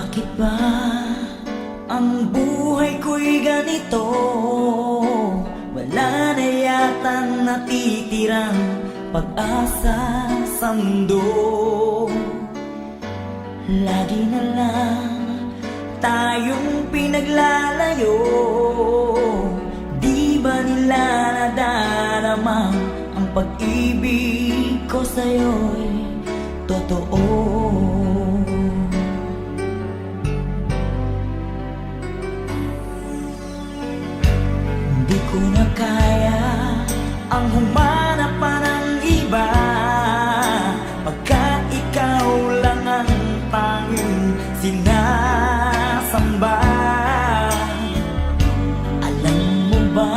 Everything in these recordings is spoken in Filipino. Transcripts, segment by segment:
Bakit ba ang buhay ko'y ganito? Wala na yatang natitirang pag-asa sa mundo. Lagi na lang tayong pinaglalayo. Di ba nila nadarama ang pag-ibig ko sa'yo'y totoo? Di ko na kaya ang humanap pa ng iba, pagka ikaw lang ang tanging sinasamba. Alam mo ba,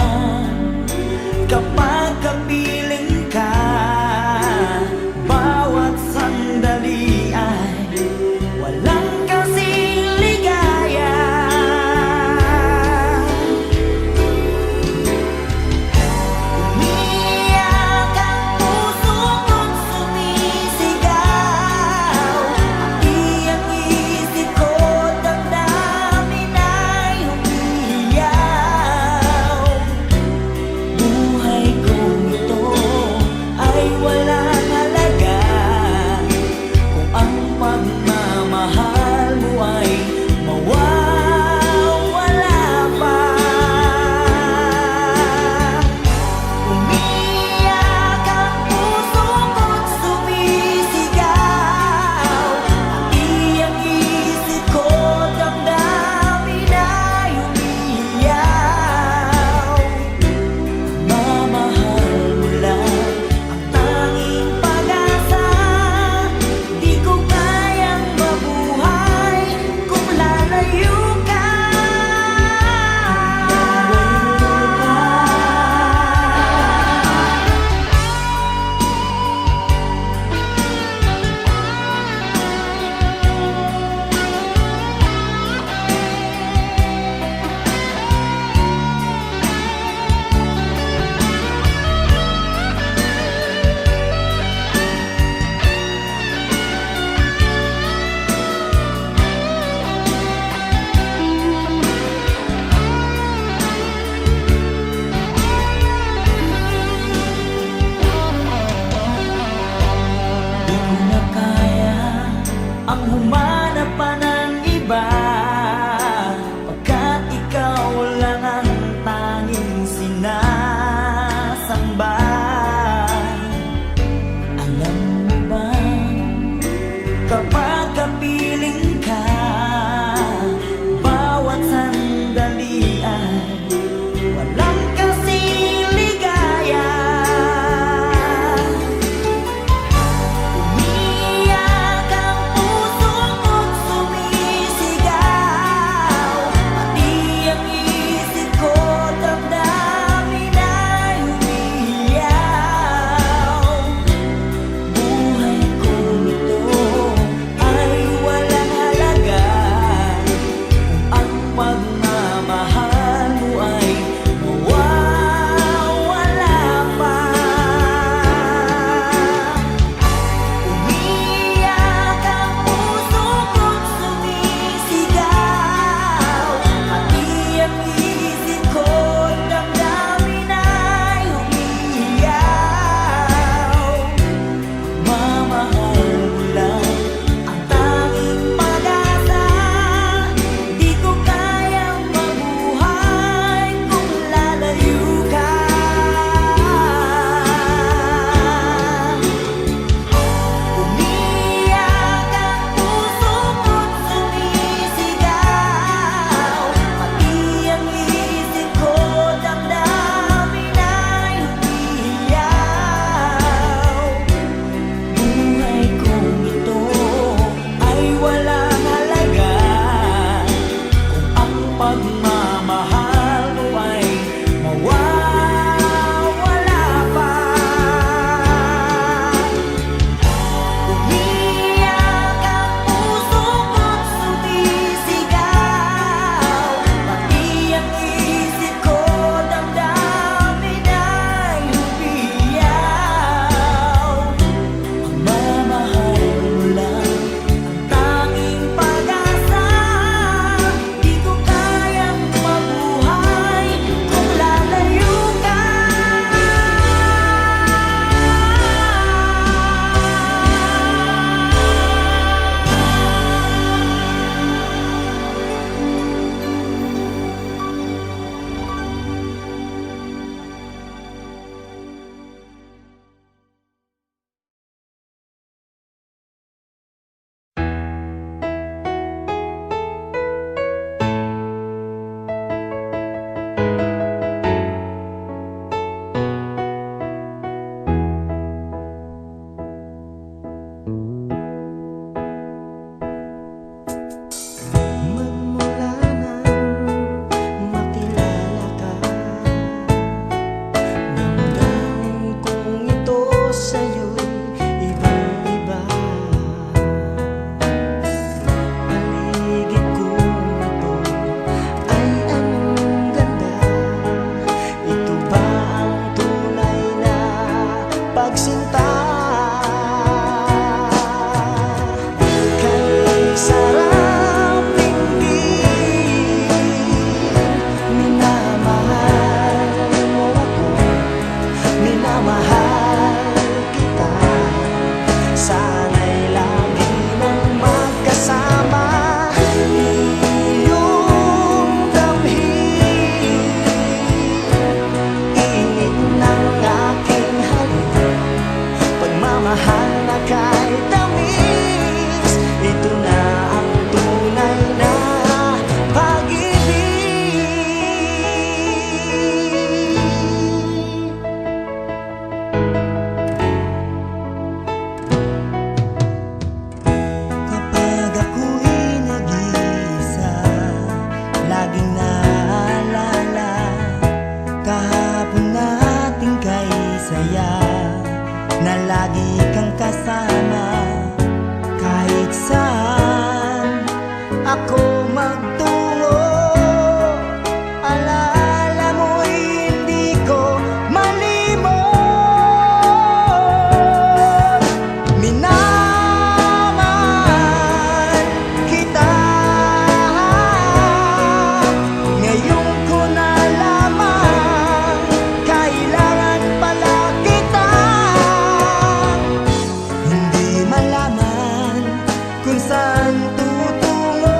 kapag kapiling ka, bawat sandali ay walang kasing ligaya. Umiiyak ang puso ko't sumisigaw, pati ang isip ko'y magtungo. Alaala mo'y hindi ko malimot. Minamahal kita, ngayon ko na lamang kailangan pala kita. Hindi malaman kung saan tutungo,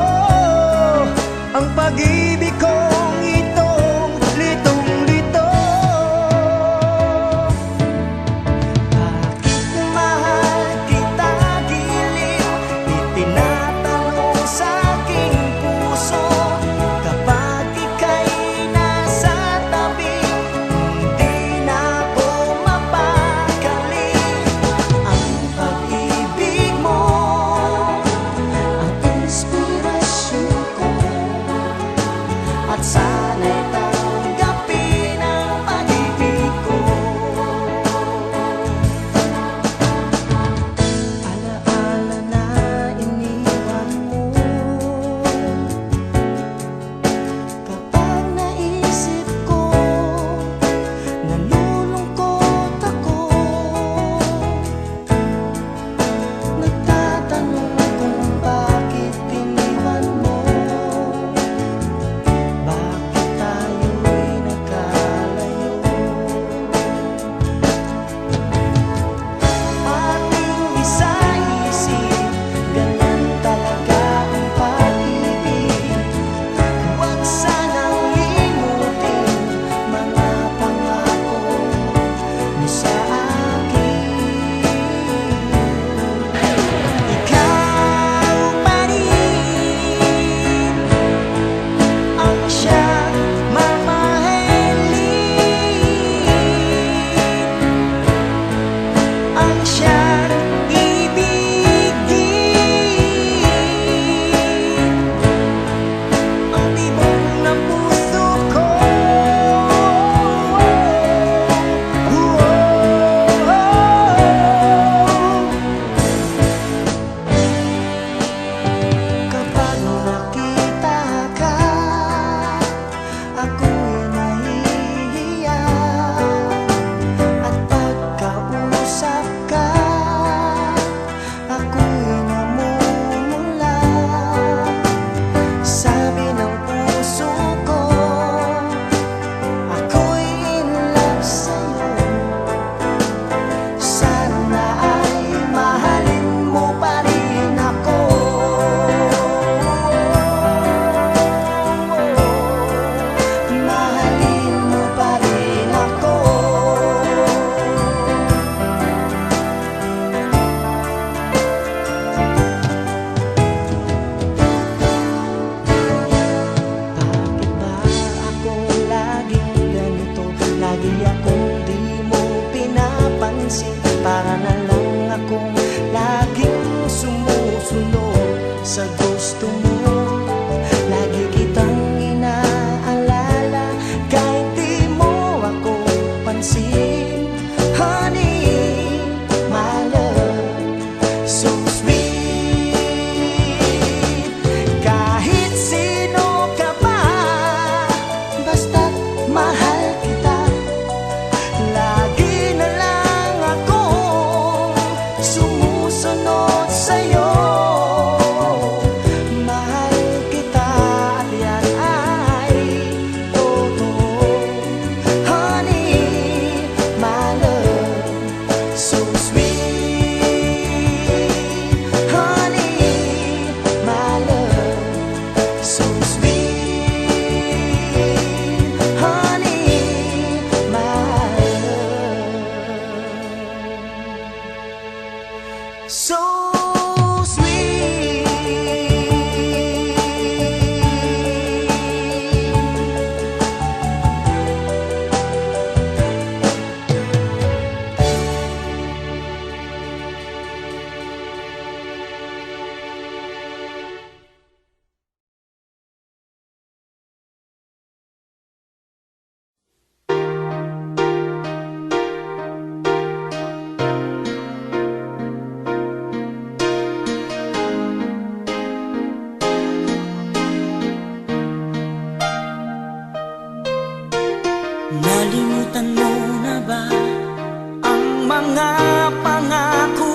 mga pangako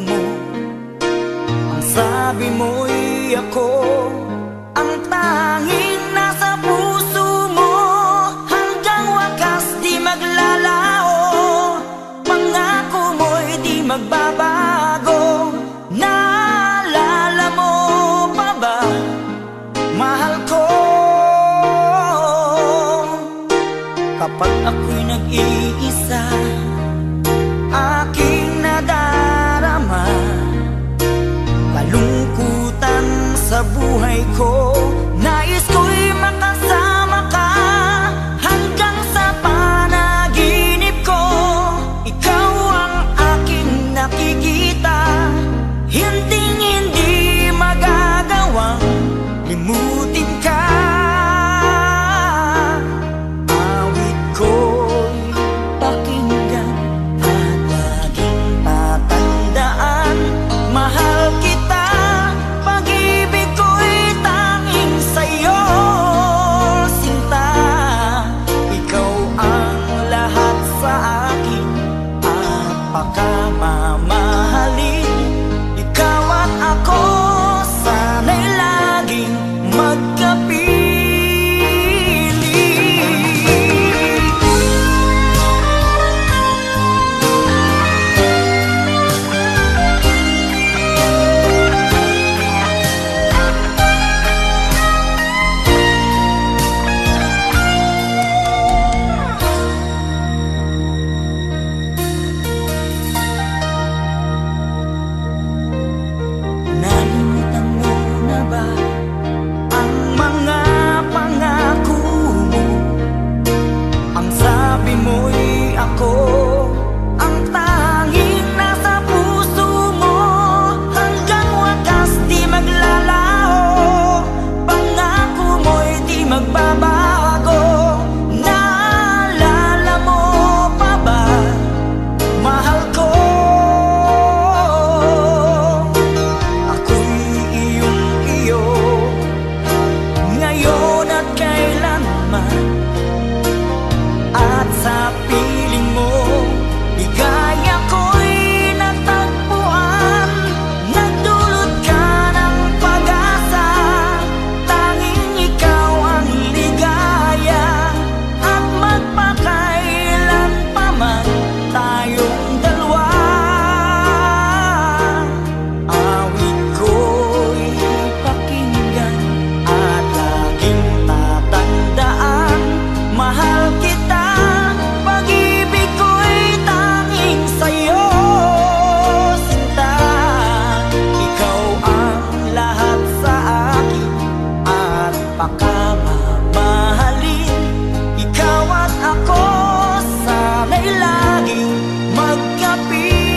mo. Ang sabi mo'y ako ang tanging nasa puso mo. Hanggang wakas di maglalao, pangako mo'y di magbabago. Naalala mo pa ba, mahal ko, kapag ako'y nag-iisa, aking nadarama kalungkutan sa buhay ko. Nais ko'y makasama ka hanggang sa panaginip ko. Ikaw ang aking nakikita, hinding-hindi magagawang limutin ka. Awit ko'y pakinggan at laging tatandaan, mahal kita, pag-ibig ko'y tanging sa'yo, sinta. Ikaw ang lahat sa akin at pakamamahalin. Ikaw at ako, sana'y laging magkapiling. Nalimutan mo na ba ang mga pangako mo? Ang sabi mo'y ako ang tanging nasa puso mo. Hanggang wakas di maglalao, pangako mo'y di magbabago. Naalala mo pa ba, mahal ko, ako'y iyong-iyo ngayon at kailanman. At sa piling mo, ligaya ko'y natagpuan. Nagdulot ka ng pag-asa, tanging ikaw ang ligaya. At magpakailan pa man tayong dalawa, awit ko'y pakinggan at laging tatandaan, mahal kita, pag-ibig ko'y tanging sa'yo, sinta. Ikaw ang lahat sa akin at pakamamahalin. Ikaw at ako, sana'y laging magkapiling.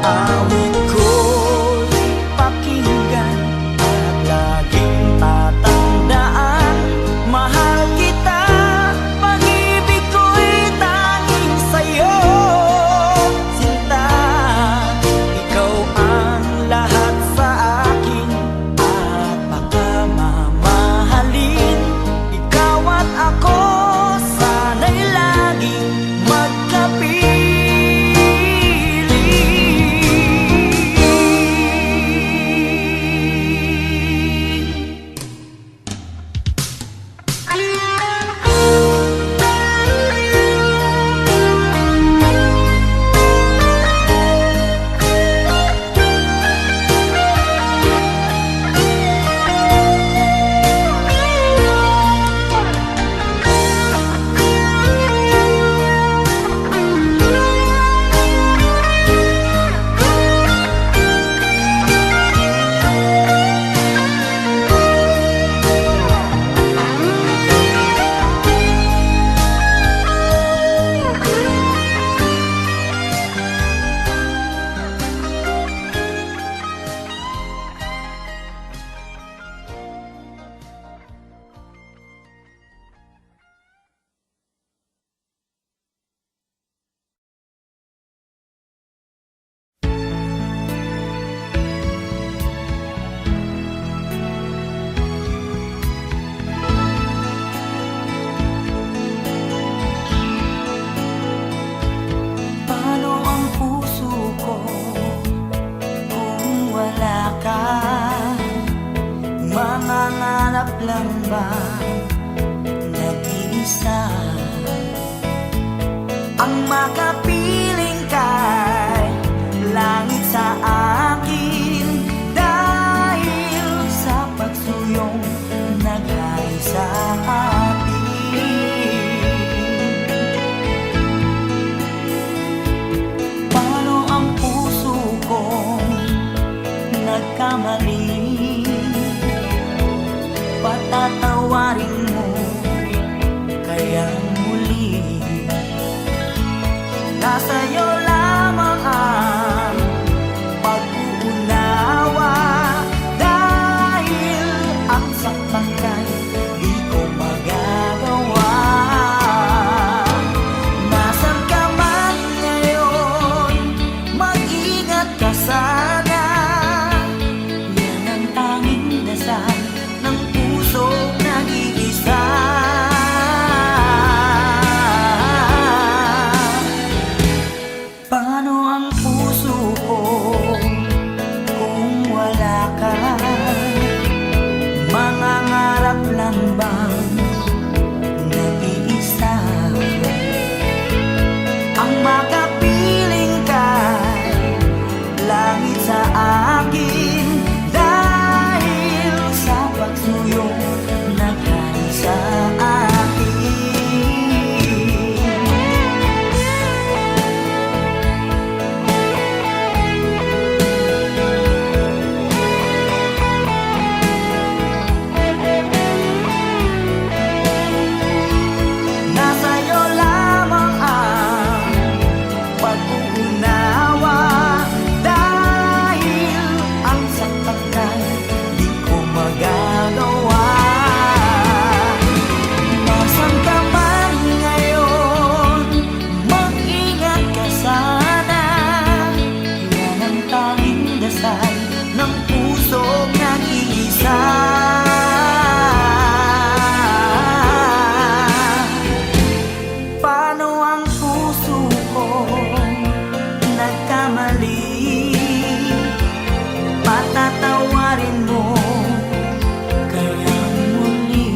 Awit ko lang ba nag-iisa ang makapiling kay langit sa akin dahil sa pagsuyong naghari sa atin. Paano ang puso kong nagkamali? Patatawarin mo kaya muli. Nasa'yo lamang ang pag-uunawa dahil ang saktan kay di ko magagawa. Nasaan ka man ngayon, mag-ingat ka sana. Yan ang tanging dasal ng pusong nag-iisa. Paano ang puso ko kung wala ka? Mangangarap lang bang nag-iisa ang makapiling kay langit sa akin dahil sa pagsuyong naghari sa akin. Nasa'yo lamang ang pag-uunawa dahil ang saktan kay di ko magagawa. Nasaan ka man ngayon, mag-ingat ka sana. Yan ang tanging dasal ng pusong nag-iisa. Paano ang puso ko nagkamali? Patatawarin mo kaya muli.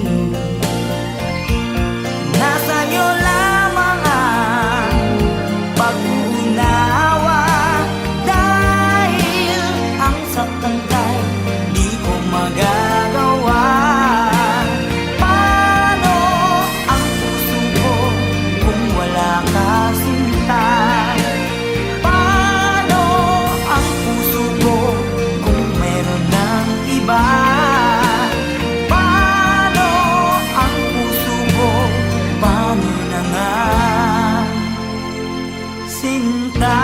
Nasa'yo lamang ang pag-uunawa dahil ang saktan kay di ko magagawa. Paano ang puso ko kung wala ka, sinta? Paano ang puso ko kung meron ng iba? Paano ang puso ko? Paano na nga, sinta?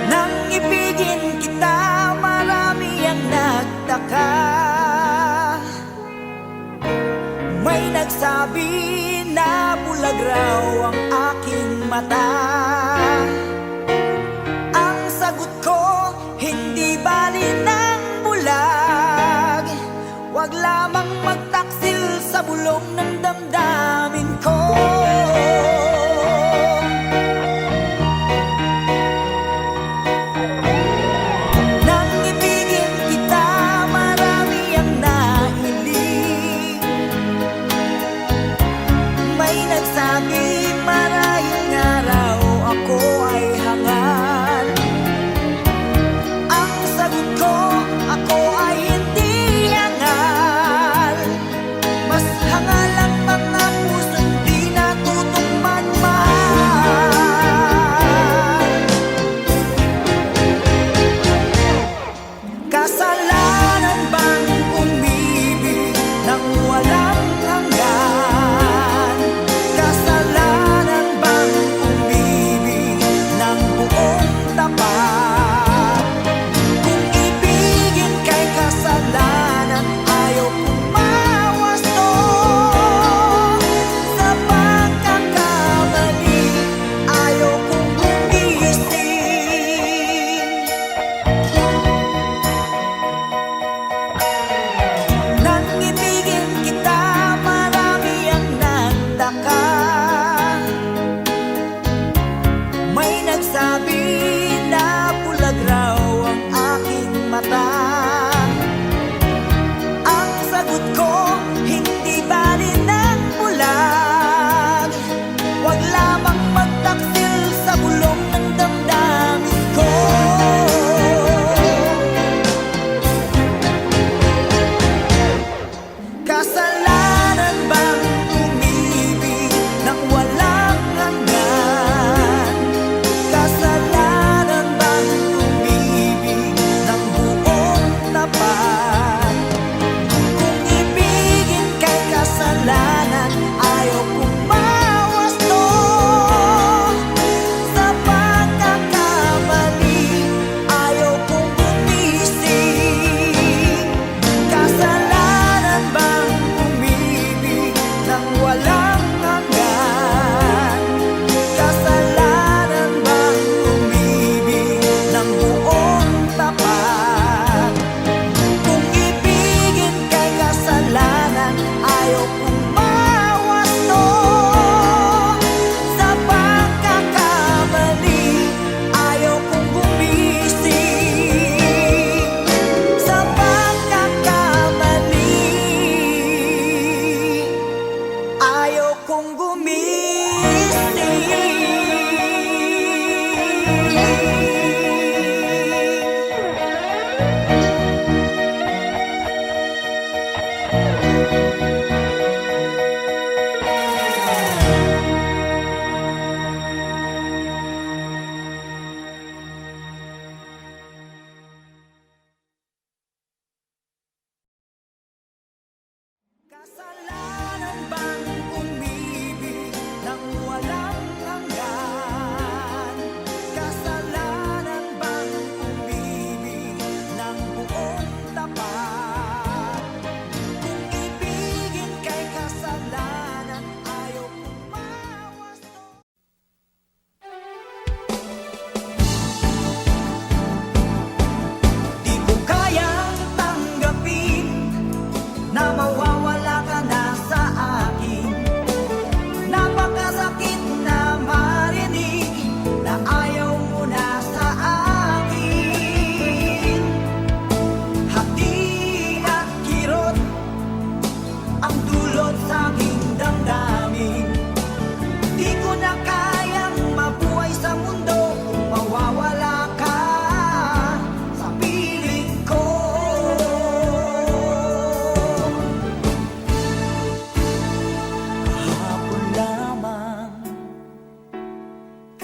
Nang ibigin kita, marami ang nagtaka. May nagsabi na bulag raw ang aking mata. Ang sagot ko, hindi bali ng bulag. Wag lamang magtaksil sa bulong ng damdamin ko. Nang ibigin kita, marami ang nahiling. May nagsabi marahil nga raw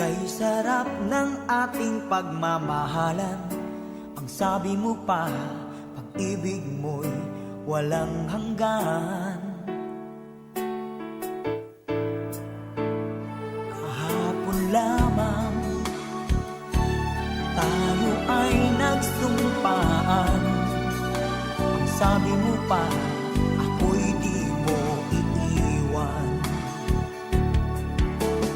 Kay sarap ng ating pagmamahalan. Ang sabi mo pa, pag-ibig mo'y walang hanggan. Kahapon lamang tayo ay nagsumpaan. Ang sabi mo pa, ako'y di mo iiwan.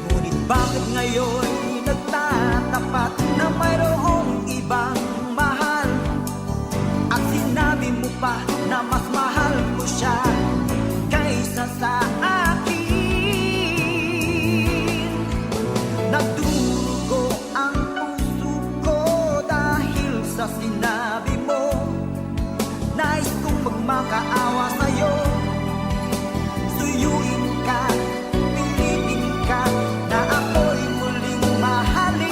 Ngunit bakit ngayon nagtatapat na mayroong ibang mahal? At sinabi mo pa na mas mahal ko siya kaysa sa akin. Nagdurugo ang puso ko dahil sa sinabi mo. Nais kong magmakaawa sa'yo. Suyuin ka, pilitin ka, na ako'y muling mahalin.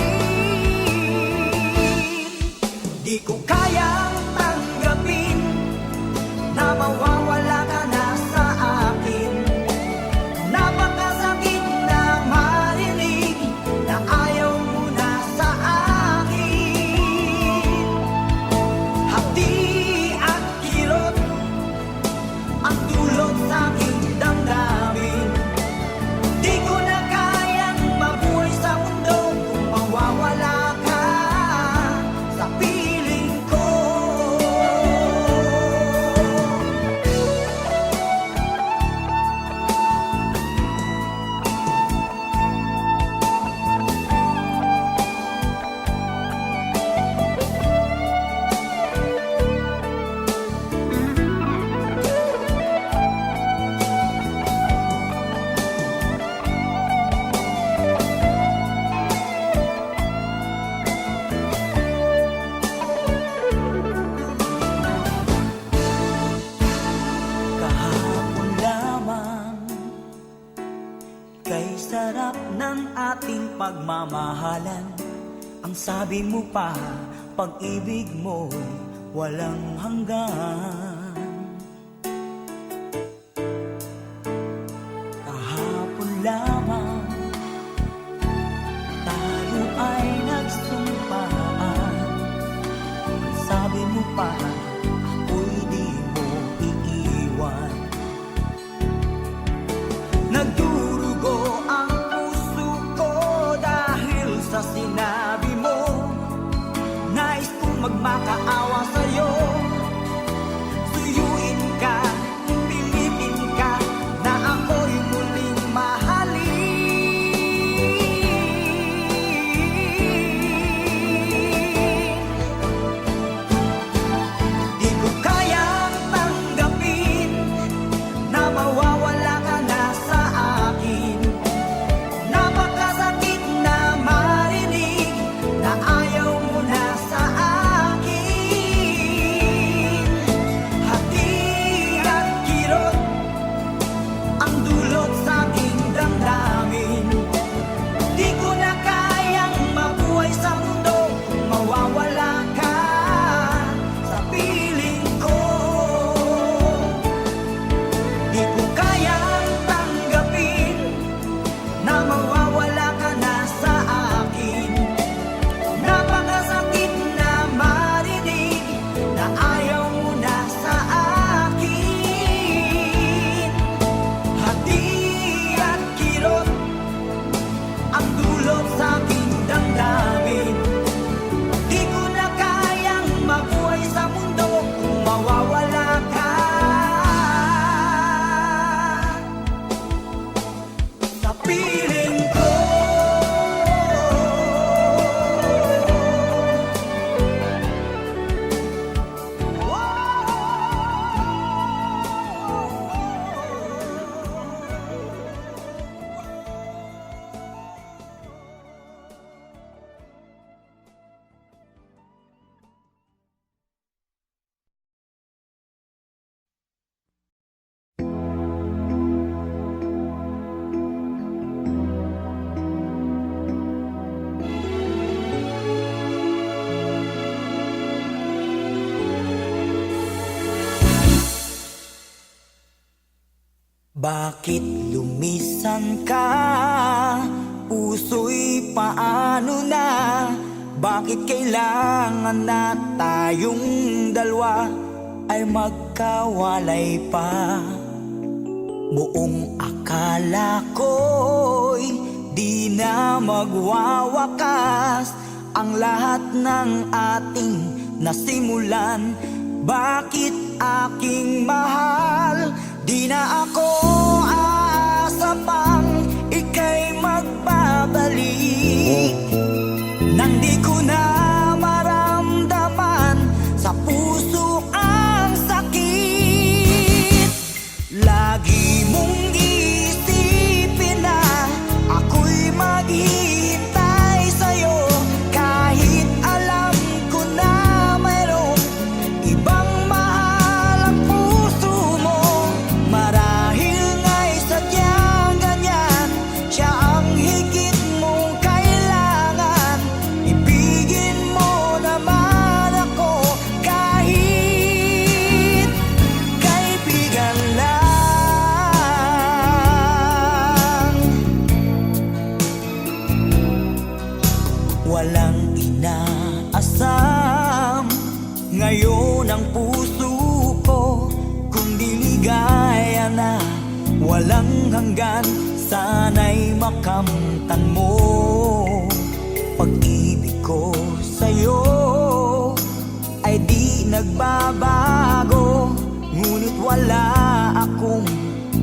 Di ko kayang tanggapin na mawawala ka na sa akin. Napakasakit na marinig na ayaw mo na sa akin. Hapdi at kirot ang dulot sa aking damdamin. Di ko na kayang mabuhay sa mundo kung mawawala ka sa piling ko. Kahapon lamang, kay sarap ng ating pagmamahalan. Ang sabi mo pa, pag-ibig mo walang hanggan. Kahapon lamang tayo ay nagsumpaan. Ang sabi mo pa, ako'y di mo iiwan. Nagdurugo ang puso ko dahil sa sinabi mo. Nais kong magmakaawa sa'yo. Suyuin ka, pilitin ka, na ako'y muling mahalin. Di ko kayang tanggapin na mawawala ka na sa akin. Napakasakit na marinig na ayaw mo na sa akin. Hati at kirot ang dulot sa aking damdamin. Di ko na kayang mabuhay sa mundo kung mawawala ka sa piling ko. Di ko kayang tanggapin na mawawala ka na sa akin. Napakasakit na marinig na ayaw mo na sa akin. Hati at kirot ang dulot sa aking damdamin. Di ko na kayang mabuhay sa mundo kung mawawala ka sa piling ko. Bakit lumisan ka puso'y paano na? Bakit kailangan na tayong dalawa ay magkawalay pa? Buong akala ko'y di na magwawakas ang lahat ng ating nasimulan. Bakit aking mahal, di na ako aasa pang ika'y magbabalik? Nang di ko na maramdaman sa puso ang sakit. Lagi mong isipin na ako'y maghihintay sa'yo, kahit alam ko na mayroong ibang mahal ang puso mo. Marahil nga'y sadyang ganyan, siya ang higit mong kailangan. Ibigin mo naman ako kahit kaibigan lang. Walang inaasam ngayon ang puso ko, kundi ligaya na walang hanggan. Sana'y makamtan mo pag-ibig ko sa'yo ay di nagbabago. Ngunit wala akong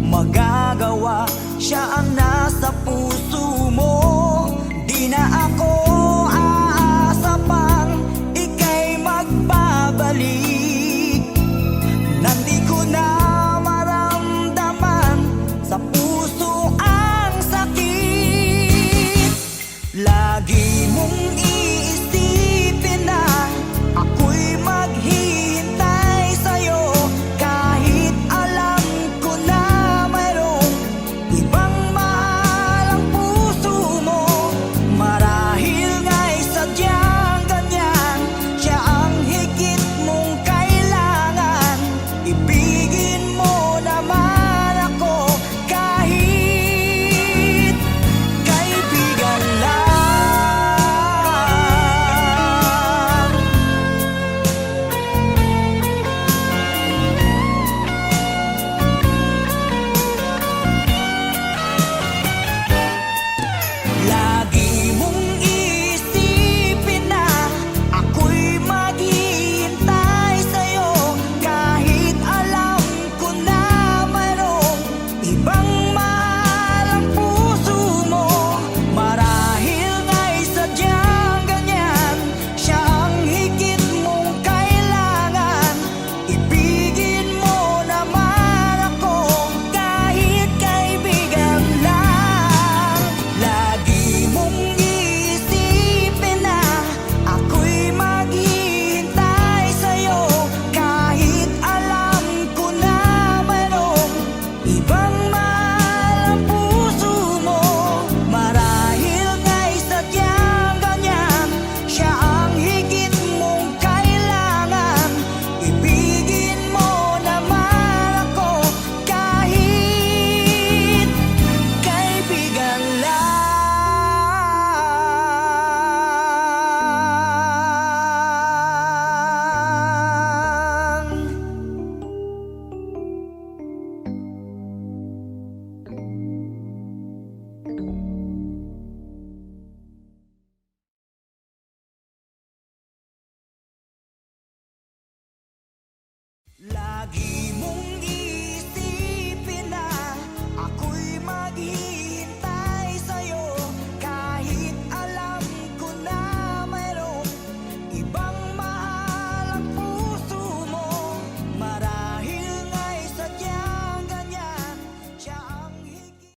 magagawa, siya ang nasa puso mo. Di na ako aasa pang ika'y magbabalik. Nandi ko na maramdaman sa puso ang sakit. Lagi mong iisipin na ako'y maghihintay sa'yo, kahit alam ko na mayroong ibang mahal ang puso mo. Marahil nga'y sadyang ganyan, siya ang higit mong kailangan. Ibigin mo naman ako kahit kaibigan lang. Lagi mong isipin na ako'y maghihintay sa'yo, kahit alam ko na mayroong ibang mahal ang puso mo. Marahil nga'y sadyang ganyan, siya ang higit mong kailangan. Ibigin mo naman ako kahit kaibigan lang. Lagi mong isipin na ako'y maghihintay sa'yo, kahit alam ko na mayroong ibang mahal ang puso mo. Marahil nga'y sadyang ganyan, siya ang higit mong kailangan. Ibigin mo naman ako kahit kaibigan lang. Lagi mong isipin na ako'y maghihintay sa'yo, kahit alam ko na mayroong ibang mahal ang puso mo. Marahil nga'y sadyang ganyan, siya ang higit.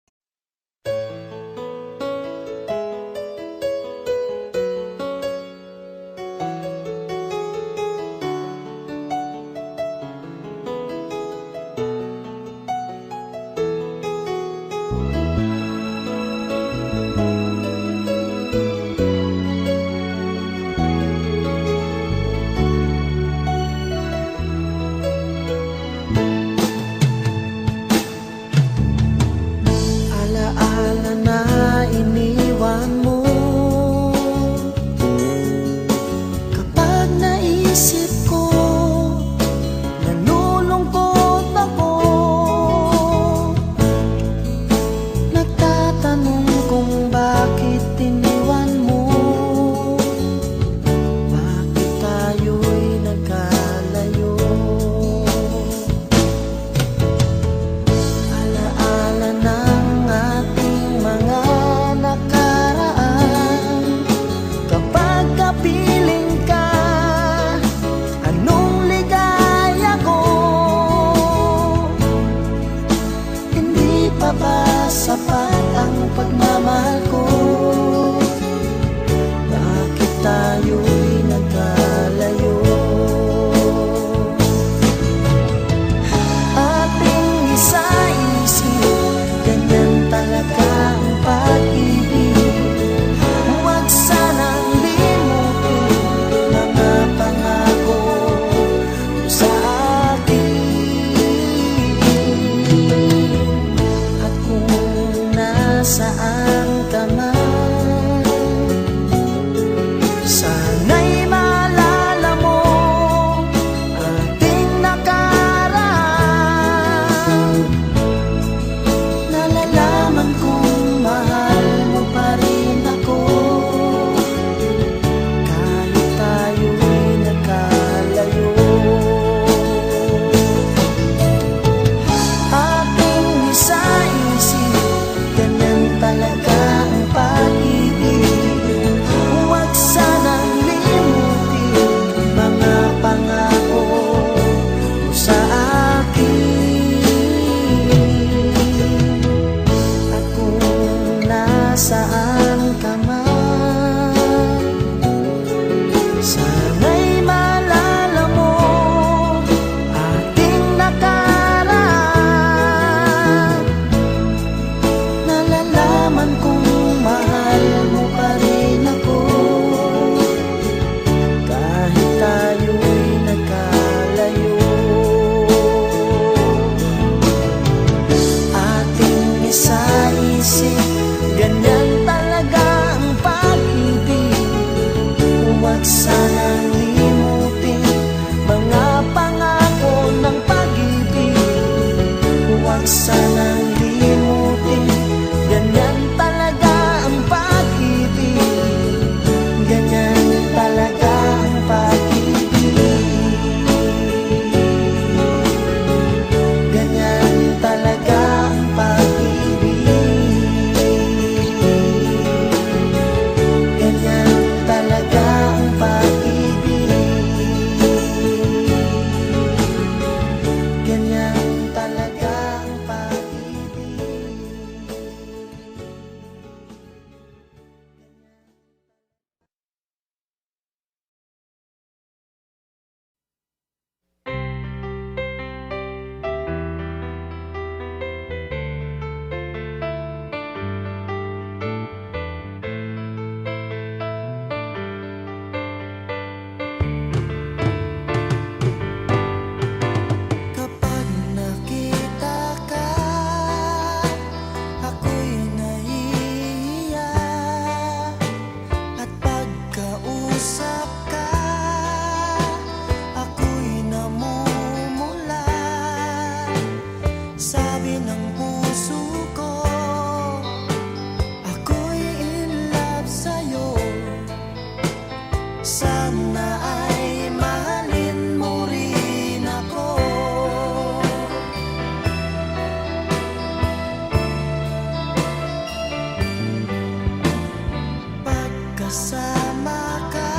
kasama ka,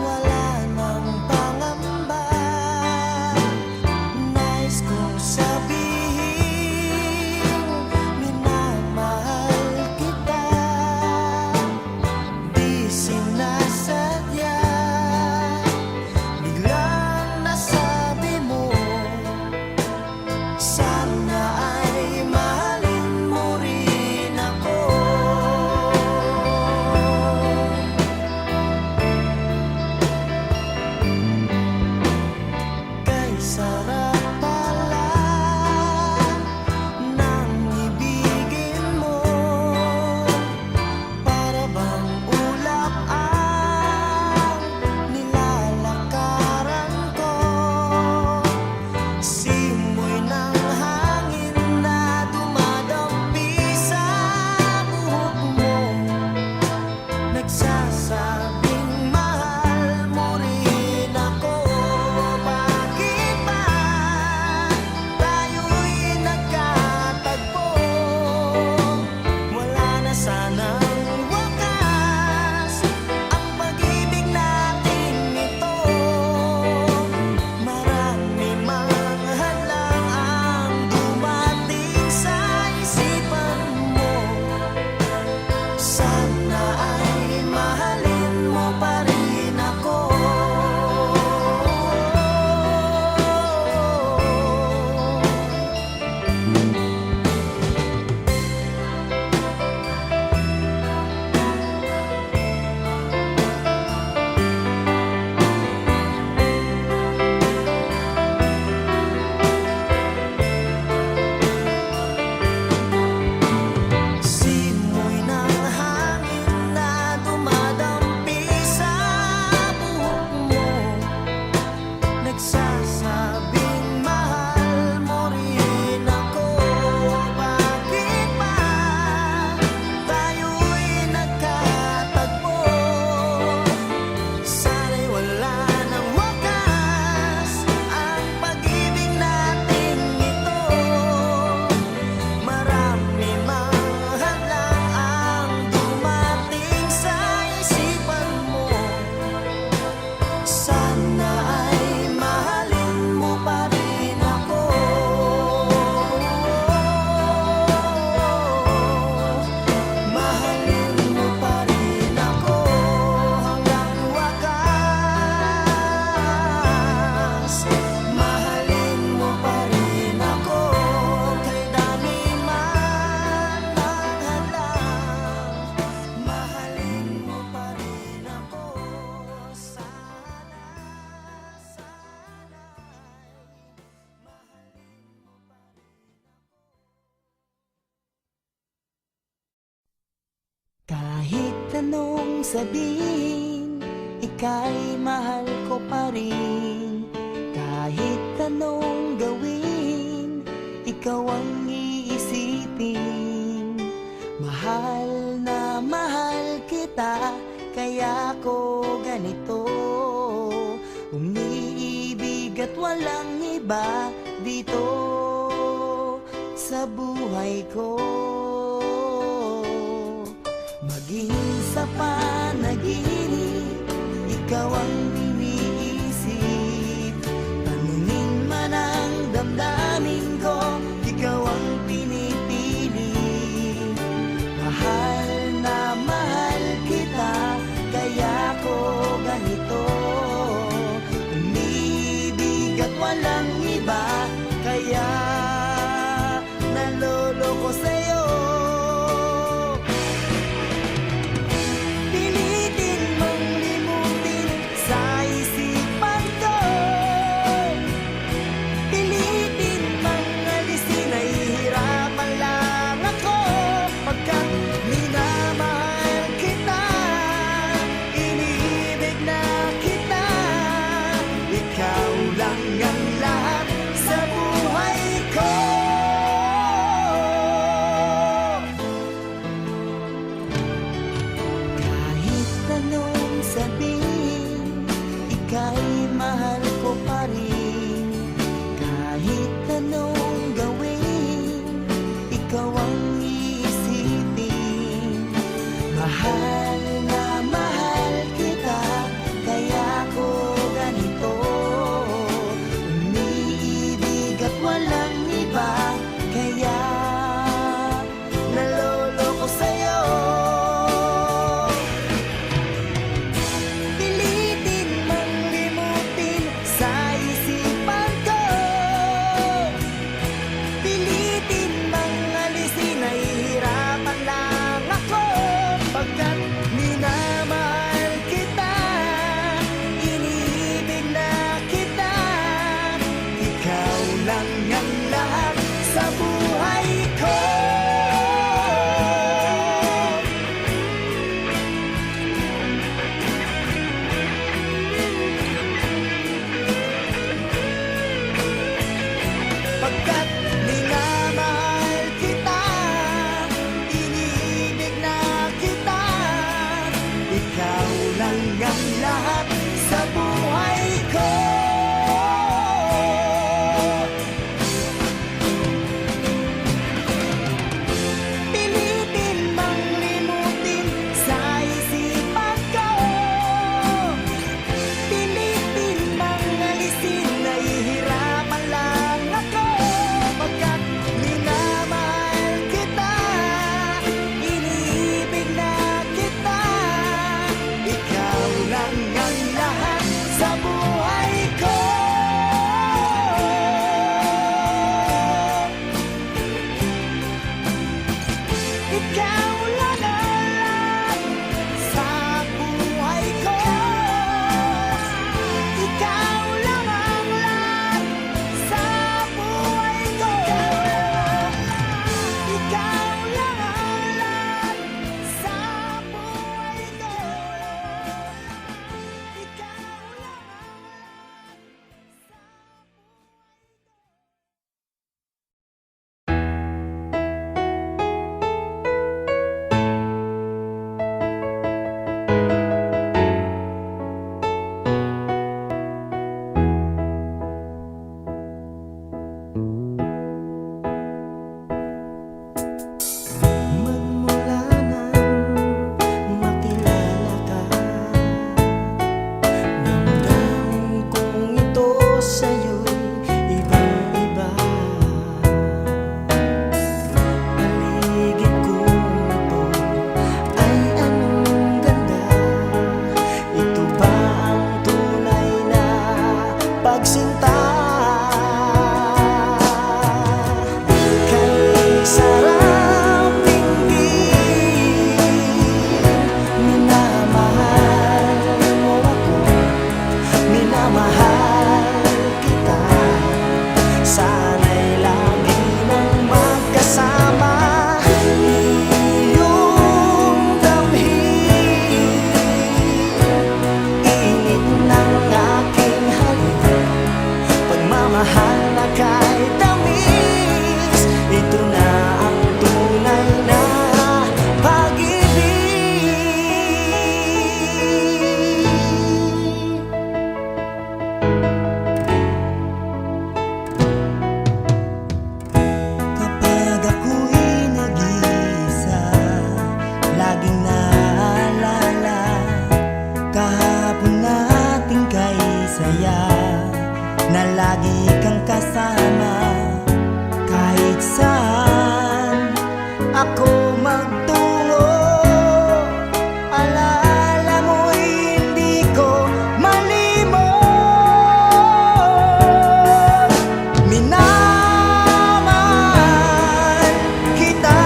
wala nang pangamba. Nais kong sabihin, minamahal kita. Di sinasadya, biglang nasabi mo, sana ay mahalin mo rin ako. Kay sarap pala ng ibigin mo, para bang ulap ang nilalakaran ko. Simoy ng hangin na dumadampi sa buhok mo, nagsasabing mahal mo rin ako. Bakit ba tayo'y nagkatagpo? Wala na sanang wakas ang pag-ibig natin ito. Marami mang hadlang ang dumating sa isipan mo, sana ay mahalin mo pa rin ako. Simoy ng hangin na dumadampi sa buhok mo, nagsasabing mahal mo rin ako. Bakit ba tayo'y nagkatagpo? Sana'y wala nang wakas ang pag-ibig natin ito. Marami mang hadlang ang dumating sa isipan mo, sana ay mahalin mo pa rin ako. Mahalin mo pa rin ako hanggang wakas. Mahalin mo pa rin ako kay dami man ang hadlang. Mahalin mo pa rin ako, sana, kahit anong sabihin, ika'y mahal ko pa rin. Kahit anong gawin, ikaw ang iisipin. Mahal na mahal kita, kaya ko ganito umiibig at walang iba dito sa buhay ko. Maging sa panaginip, ikaw ang iniisip. Tanungin man ang damdamin ko, ikaw ang pinipili. Mahal na mahal kita, kaya ko ganito umiibig at walang iba, kaya naloloko sa'yo. Pilitin mong limutin sa isipan ko, pilitin mang alisin, nahihirapan lang ako. Pagkat minamahal kita, iniibig na kita, ikaw lang ang lahat sa buhay ko. Kahit anong sabihin, ika'y mahal ko pa rin. Kahit anong gawin, ikaw ang iisipin. Mahal na mahal kita, kaya ko ganito umiibig at walang iba, kaya naloloko sa'yo. Pilitin mang limutin sa isipan ko, pilitin mang alisin, nahihirapan lang ako. Pagkat minamahal kita, iniibig na kita, ikaw lang ang lahat sa buhay ko. Pagkat minamahal kita, iniibig na kita, ikaw lang ang lahat sa buhay ko. Pilitin mang limutin sa isipan ko, pilitin mang alisin, nahihirapan lang ako. Pagkat minamahal kita, iniibig na kita, ikaw lang ang lahat sa buhay ko. Ikaw lang ang lahat sa buhay ko. Ikaw lang ang lahat sa buhay ko. Ikaw lang ang lahat sa buhay ko. Ikaw lang magmula nang makilala ka, damdamin kong ito sa'yo'y ibang-iba. Paligid ko ito ay anong ganda, ito ba ang tunay na pagsinta? Kay sarap tingin, minamahal mo ako, minamahal kita, sana'y lagi nang magkasama. Iyong damhin, init ng aking halik, pagmamahal na kahit tamis, ito na ang tunay na pag-ibig. Kapag ako'y nag-iisa, laging naalala kahapon nating kay saya, na lagi kang kasama kahit saan ako magtungo. Alaala mo'y hindi ko malimot. Minamahal kita,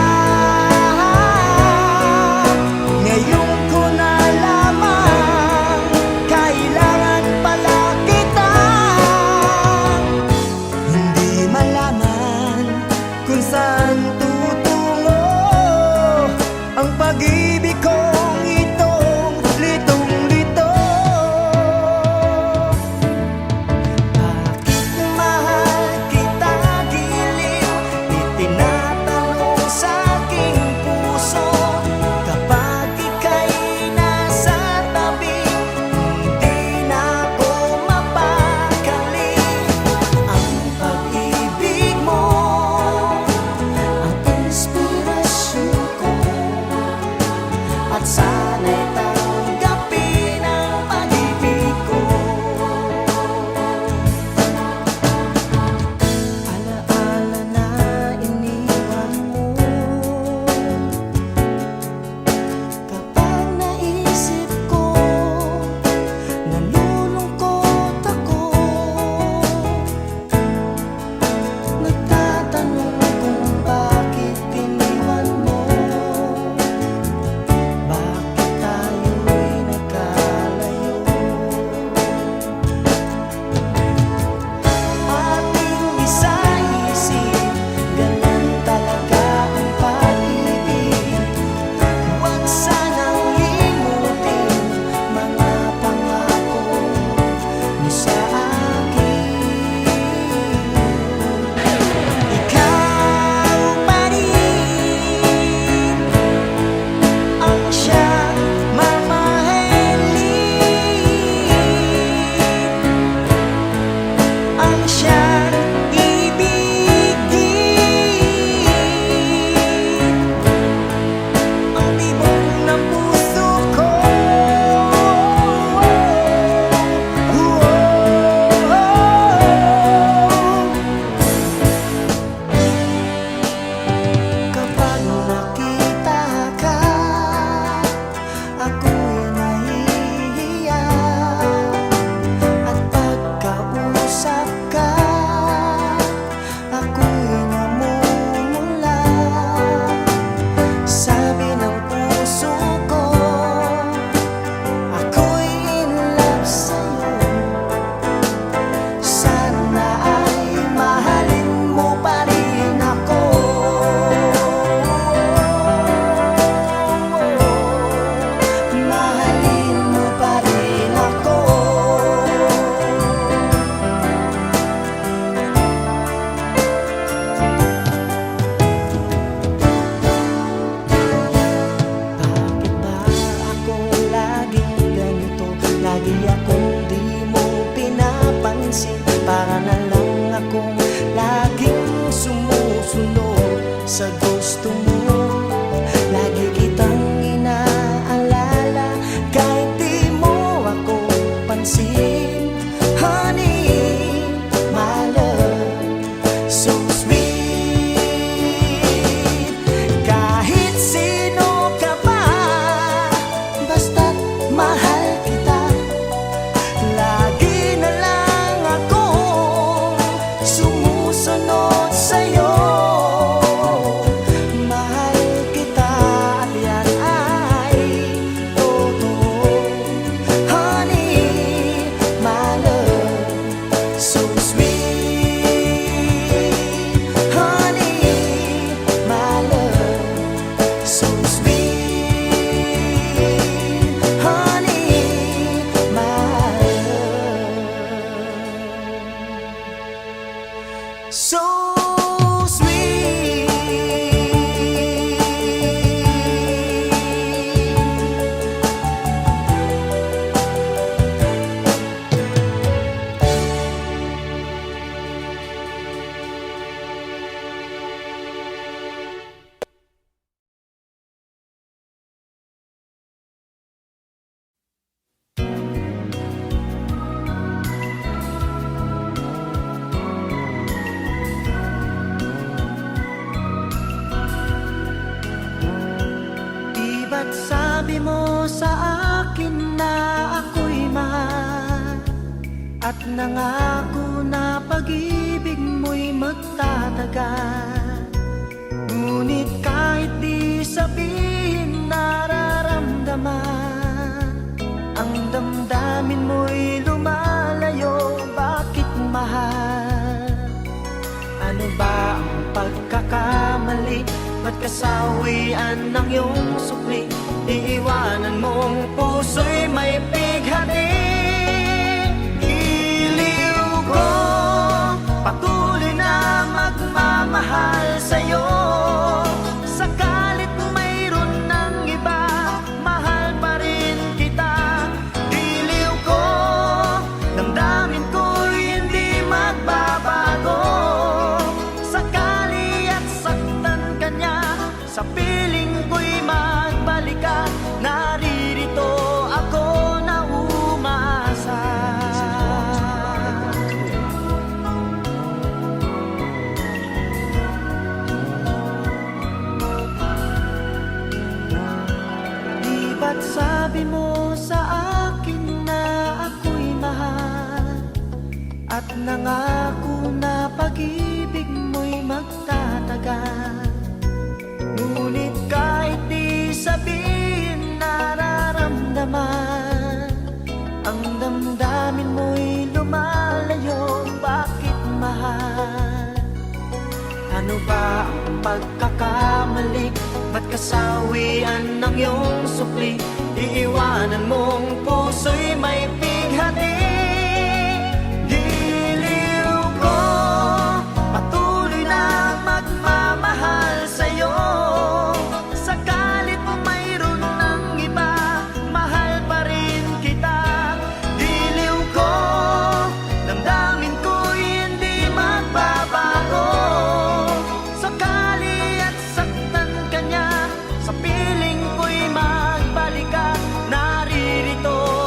ngayon ko nalaman, kailangan pala kita. Hindi At sana'y tanggapin ang pag-ibig ko. Alaala na iniwan mo, kapag naisip ko, nalulungkot ako. Nagtatanong kung bakit iniwan mo, bakit tayo'y nagkalayo. Ating isa-isip, ganun talaga ang pag-ibig. Huwag sanang limutin mga pangako mo sa akin. Ikaw pa rin ang siyang mamahalin, ang siyang ibigin, ang tibok ng puso ko. Kapag nakita ka, ako'y nahihiya. At pagkausap ka, ako'y namumula. Sabi ng puso ko, ako'y in love sa'yo. Sana ay mahalin mo pa rin ako. Mahalin mo pa rin ako. Bakit ba ako laging ganito? Lagi akong di mo pinapansin. Para na lang akong laging sumusunod sa gusto mo. Lagi kitang inaalala kahit di mo ako pansin. Honey, my love, so sweet. Kahit sino ka pa, basta't mahal kita. Lagi na lang akong sumusunod sa'yo. Mahal kita at yan ay totoo. Honey, my love, so sweet. Honey, my love, so sweet. Honey, my love, so sweet. Di ba't sabi mo sa akin na ako'y mahal, at nangako na pag-ibig mo'y magtatagal. Ngunit kahit di sabihin nararamdaman, ang damdamin mo'y lumalayo. Bakit mahal? Ano ba ang pagkakamali? Ba't kasawian ng iyong sukli? Iiwanan mong puso'y may bighati. Iliw ko, patuloy na magmamahal sa'yo. Sakalit mayroon ng iba, mahal pa rin kita. Iliw ko, damdamin ko'y hindi magbabago. Sakali at saktan ka niya, sa piling ko'y magbalik ka na. Sinabi mo sa akin na ako'y mahal, at nangako na pag-ibig mo'y magtatagal. Ngunit kahit di sabihin nararamdaman, ang damdamin mo'y lumalayo. Bakit mahal? Ano ba ang pagkakamali? Ba't kasawian ng iyong supli? Iiwanan mong puso'y may pighati. Giliw ko, patuloy na magmamahal sa'yo. Sakalit mo mayroon ng iba, mahal pa rin kita. Giliw ko, damdamin ko'y hindi magbabago. Sakali at saktan ka niya, sa piling ko'y magbalik ka. Naririto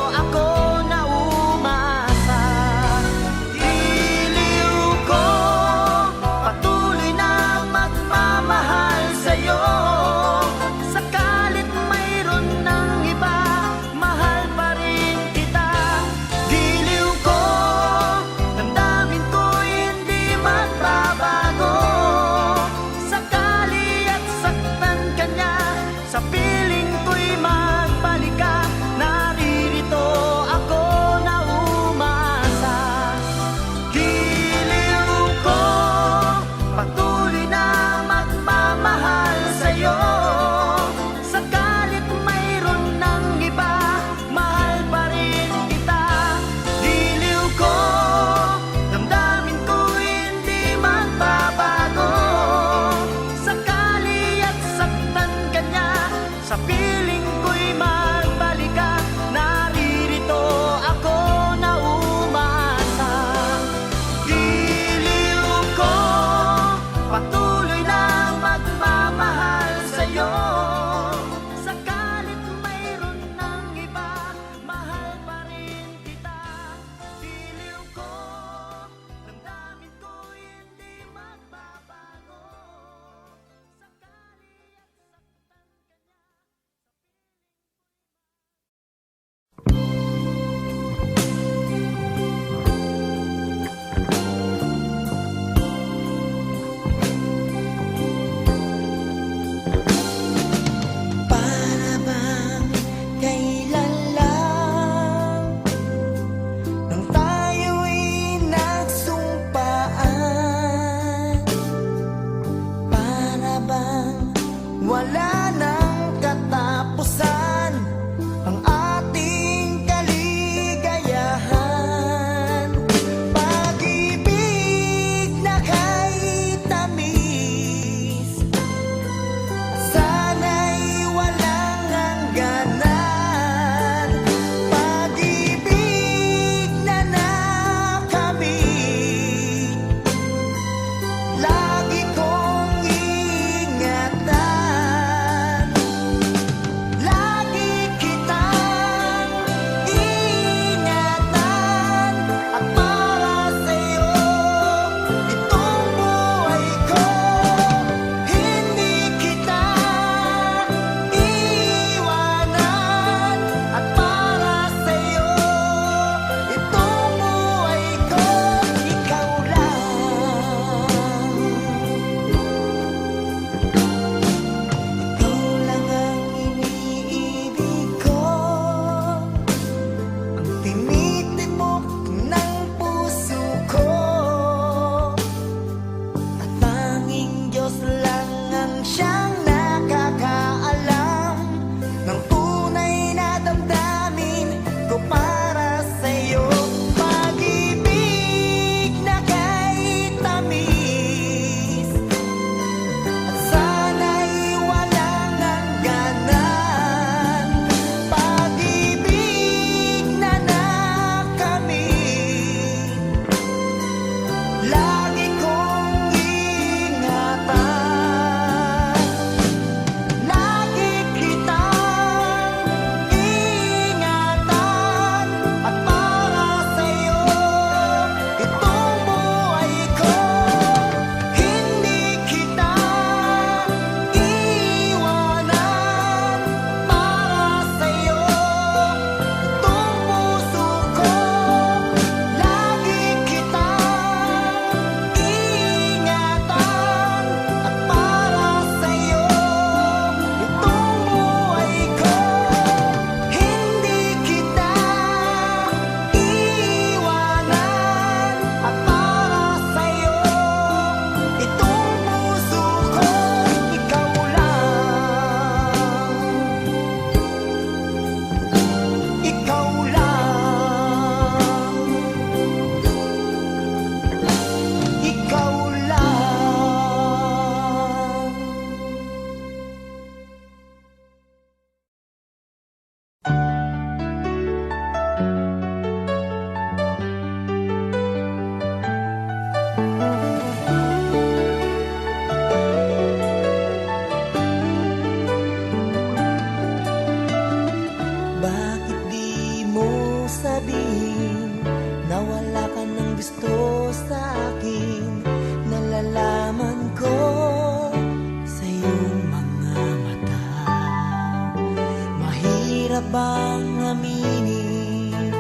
bang aminin?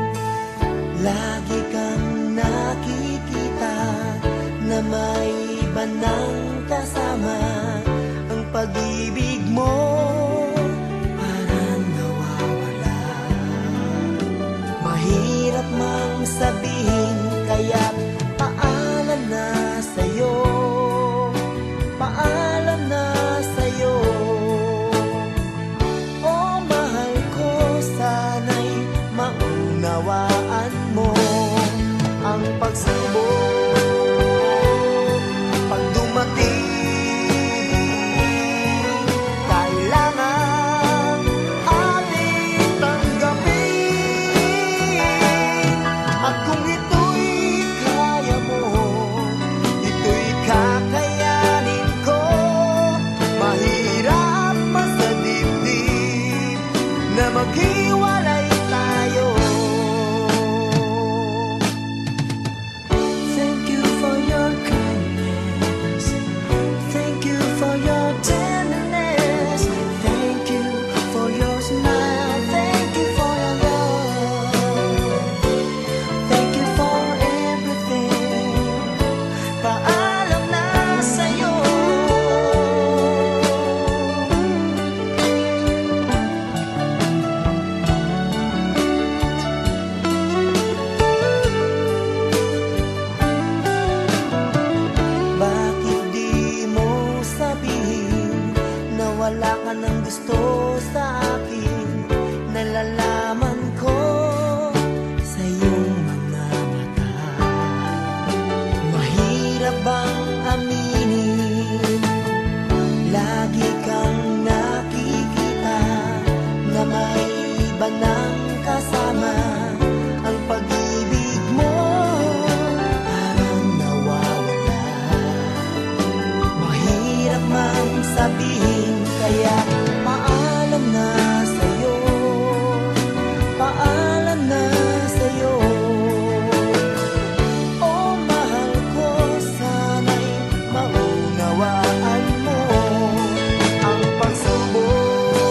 Lagi kang nakikita na may iba nang kasama. Ang pag-ibig mo parang nawawala. Mahirap mang sabihin, kaya paalam na sa'yo. Paalam na sa'yo. Oh, mahal ko, sana'y maunawaan mo ang pagsubok. Pag dumating, kailangan ating tanggapin. At kung ito'y kaya mo, ito'y kakayanin ko. Mahirap man sa dibdib na maghiwalay tayo. Thank you for your kindness. Thank you for your tenderness. Thank you for your smile. Thank you for your love. Thank you for everything. Paalam na sa'yo. Bakit di mo sabihin na wala ka ng gusto sa akin? Nalalaman ko sa iyong mga mata. Mahirap bang aminin? Lagi kang nakikita na may iba nang kasama. Ang pag-ibig mo parang nawawala. Mahirap mang sabihin, kaya paalam na sa'yo. Paalam na sa'yo. Oh, mahal ko, sana'y maunawaan mo ang pagsubok.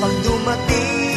Pag dumating,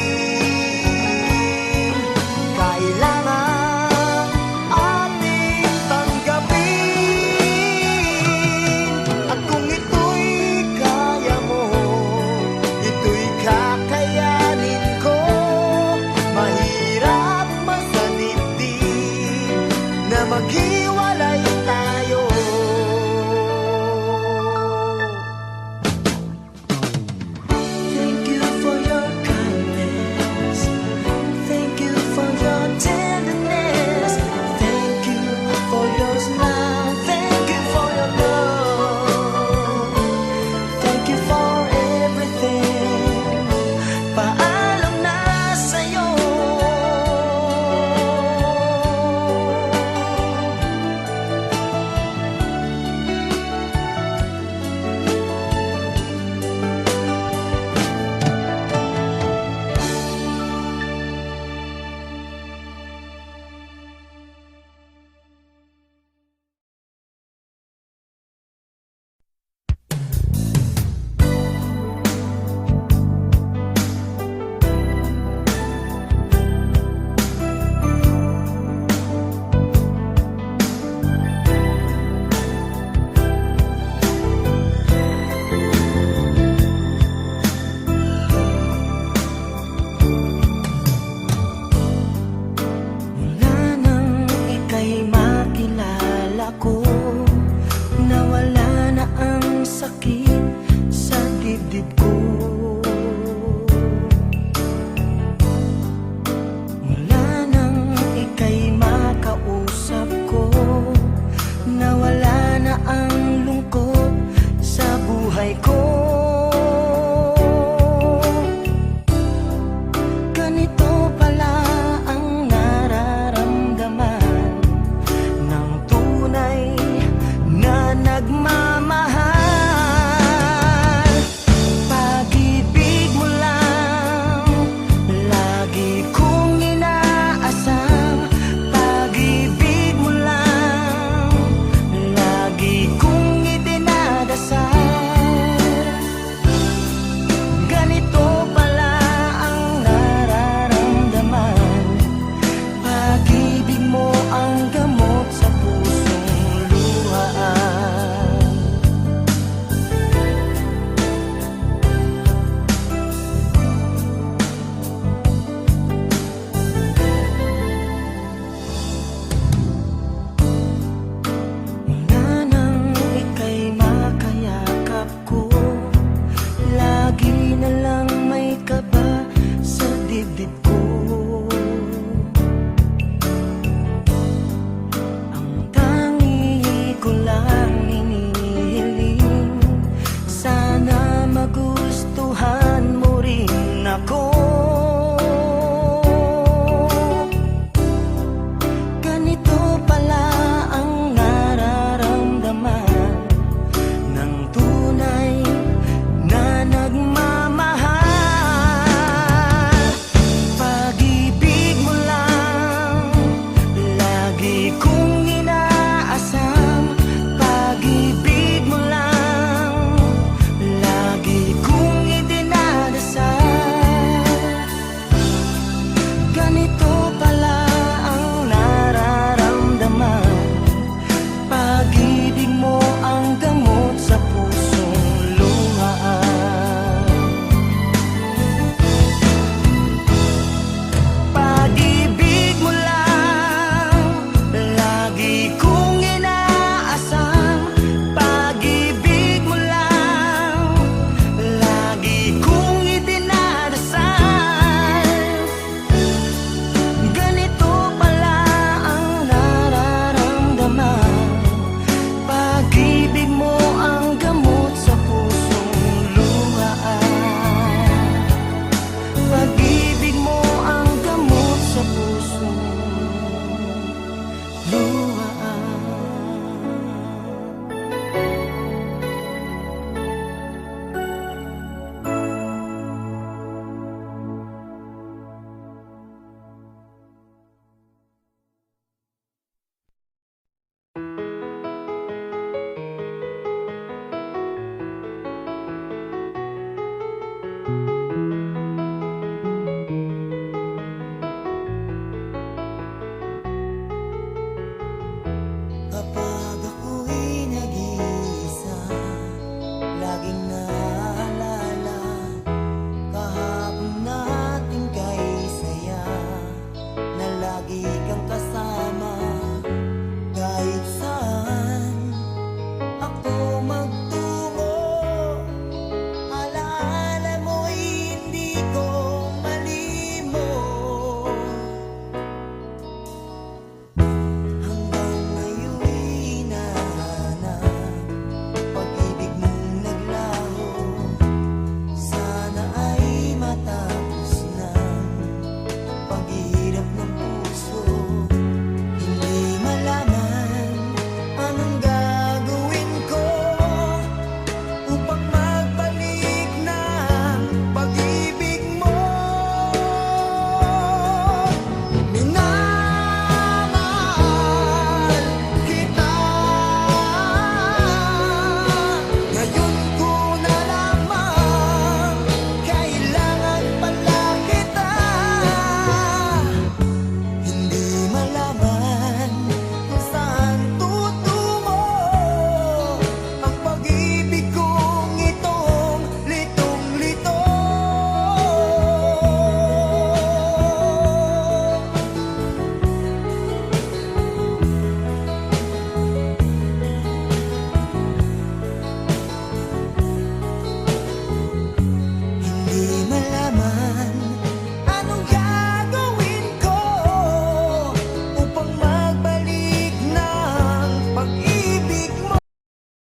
ako